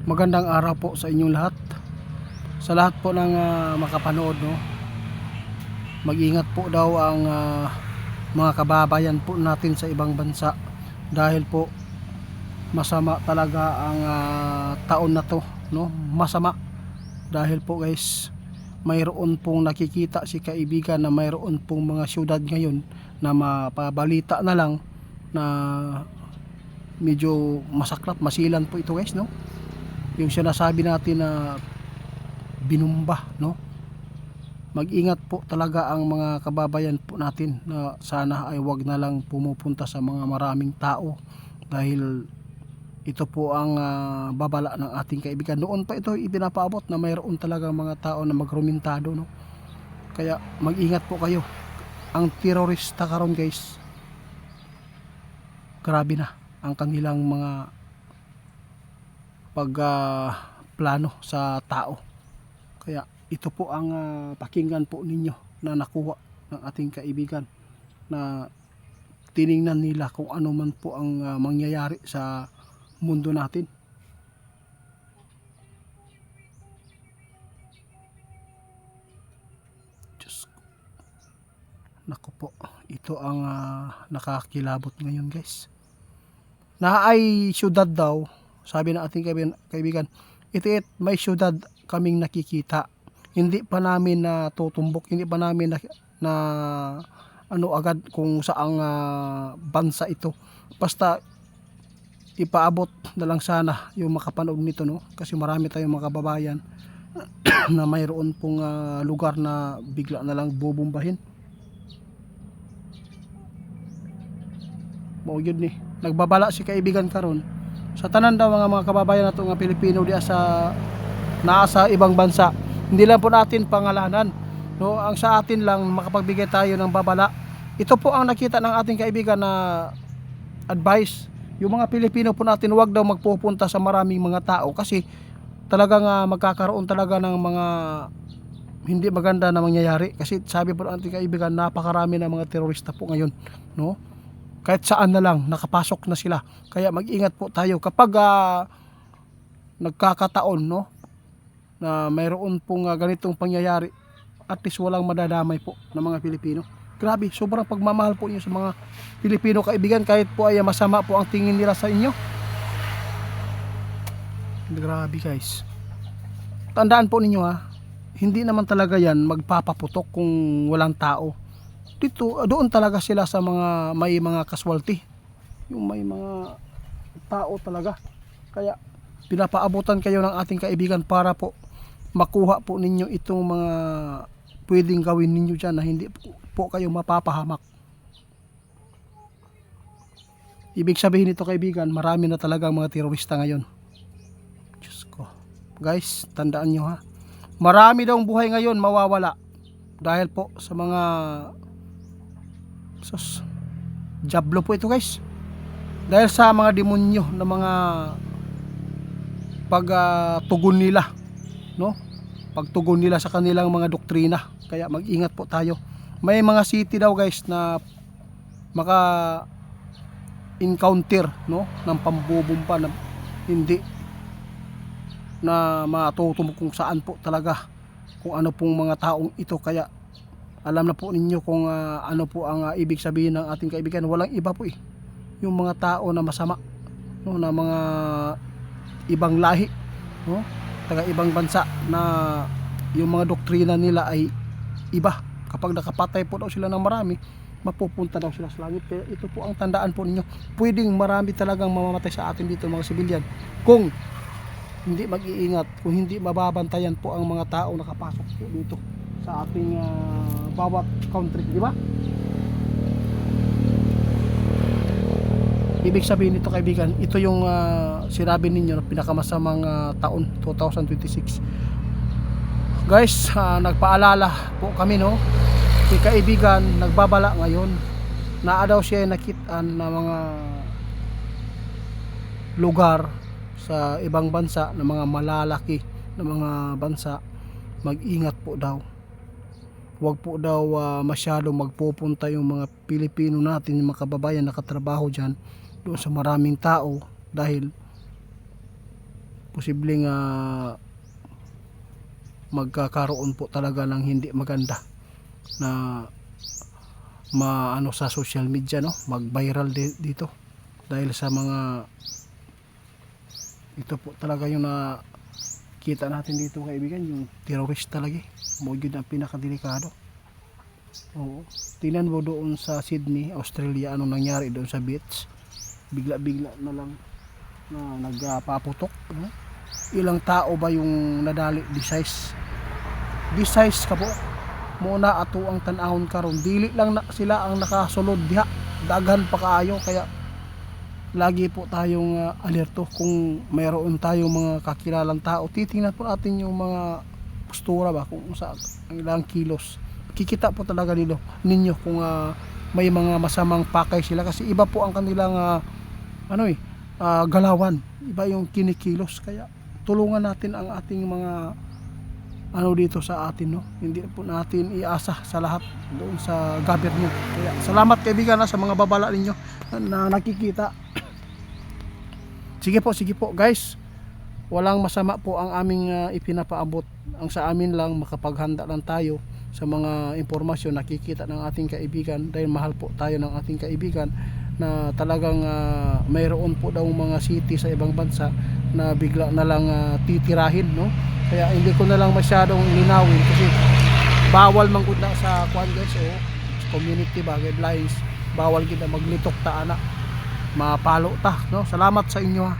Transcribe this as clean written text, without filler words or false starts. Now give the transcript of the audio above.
Magandang araw po sa inyong lahat. Sa lahat po ng makapanood, no, mag-ingat po daw ang mga kababayan po natin sa ibang bansa dahil po masama talaga ang taon na to, no? Masama dahil po guys, mayroon pong nakikita si kaibigan na mayroon pong mga syudad ngayon na mapabalita na lang na medyo masaklap, masilan po ito guys, no? Yung sinasabi natin na binumba, no? Mag-ingat po talaga ang mga kababayan po natin na sana ay wag na lang pumupunta sa mga maraming tao dahil ito po ang babala ng ating kaibigan. Noon pa ito ipinapaabot na mayroon talaga mga tao na magrumentado, no? Kaya mag-ingat po kayo. Ang terorista karon guys, grabe na ang kanilang mga plano sa tao. Kaya ito po ang pakinggan po ninyo na nakuha ng ating kaibigan na tiningnan nila kung ano man po ang mangyayari sa mundo natin. Diyos ko. Naku po, ito ang nakakilabot ngayon guys. Na ay syudad daw, sabi ng ating kaibigan, itiit may syudad kaming nakikita. Hindi pa namin tutumbok, hindi pa namin na ano agad kung saang bansa ito. Basta ipaabot na lang sana yung makapanood nito, no? Kasi marami tayong mga kababayan na mayroon pong lugar na bigla na lang bubumbahin. Mo yun ni. Nagbabala si kaibigan karon sa tanan daw mga kababayan nato nga Pilipino diya sa nasa ibang bansa. Hindi lang po natin pangalanan, no? Ang sa atin lang makapagbigay tayo ng babala. Ito po ang nakita ng ating kaibigan na advice. Yung mga Pilipino po natin wag daw magpupunta sa maraming mga tao kasi talagang magkakaroon talaga ng mga hindi maganda na mangyayari. Kasi sabi po ng ating kaibigan, napakarami ng mga terorista po ngayon, no? Kahit saan na lang nakapasok na sila. Kaya mag-ingat po tayo kapag nagkakataon, no, na mayroon pong ganitong pangyayari, at least walang madadamay po ng mga Pilipino. Grabe, sobrang pagmamahal po niyo sa mga Pilipino kaibigan kahit po ay masama po ang tingin nila sa inyo. Grabe guys. Tandaan po ninyo hindi naman talaga yan magpapaputok kung walang tao. Dito, doon talaga sila sa mga may mga casualty, yung may mga tao talaga. Kaya pinapaabutan kayo ng ating kaibigan para po makuha po ninyo itong mga pwedeng gawin ninyo dyan na hindi po kayo mapapahamak. Ibig sabihin nito kaibigan, marami na talaga mga terorista ngayon. Diyos ko. Guys, tandaan nyo marami daw buhay ngayon mawawala dahil po sa mga jablo po ito guys, dahil sa mga demonyo na mga pagtugon nila, no, pagtugon nila sa kanilang mga doktrina. Kaya mag-ingat po tayo. May mga city daw guys na maka encounter, no, ng pambubumpa na hindi na matutumbok kung saan po talaga, kung ano pong mga taong ito. Kaya alam na po ninyo kung ano po ang ibig sabihin ng ating kaibigan. Walang iba po yung mga tao na masama, no, na mga ibang lahi, no, taga ibang bansa na yung mga doktrina nila ay iba. Kapag nakapatay po daw sila ng marami, mapupunta daw sila sa langit. Kaya ito po ang tandaan po ninyo. Pwedeng marami talagang mamamatay sa atin dito mga sibilyan kung hindi mag-iingat, kung hindi mababantayan po ang mga tao nakapasok po dito sa ating bawat country, di ba? Ibig sabihin nito kaibigan, ito yung sinabi ninyo na pinakamasamang taon 2026. Guys, nagpaalala po kami, no, si kaibigan nagbabala ngayon na daw siya nakitaan na mga lugar sa ibang bansa, na mga malalaki na mga bansa. Mag-ingat po daw, wag po daw masyado magpupunta yung mga Pilipino natin, yung mga kababayan nakatrabaho dyan doon sa maraming tao dahil posibleng magkakaroon po talaga ng hindi maganda na maano sa social media, no, mag-viral dito dahil sa mga ito po talaga yung nakita natin dito, kaibigan, yung terrorist talaga. Mo yun ang pinakadelikado. Oo. Tingnan mo doon sa Sydney, Australia, anong nangyari doon sa beach. Bigla-bigla na lang na nagpaputok. Ilang tao ba yung nadali? Di size ka po. Muna ato ang tanahon karon. Dili lang na sila ang nakasulod diha. Daghan pa kaayo, kaya lagi po tayong alerto kung mayroon tayong mga kakilalang tao. Titingnan po natin yung mga postura ba, kung sa ilang kilos. Kikita po talaga ninyo kung may mga masamang pakay sila, kasi iba po ang kanilang galawan, iba yung kinikilos. Kaya tulungan natin ang ating mga dito sa atin, no. Hindi po natin iasa sa lahat doon sa government. Kaya salamat, kaibigan, sa mga babala ninyo na nakikita. Sige po guys, walang masama po ang aming ipinapaabot. Ang sa amin lang, makapaghanda lang tayo sa mga impormasyon nakikita ng ating kaibigan, dahil mahal po tayo ng ating kaibigan na talagang mayroon po daw mga city sa ibang bansa na bigla na lang titirahin, no. Kaya hindi ko na lang masyadong linawin kasi bawal mangguna sa kwan guys, community ba guidelines, bawal kita maglitok ta ana, mapalo ta, no. Salamat sa inyo, ha.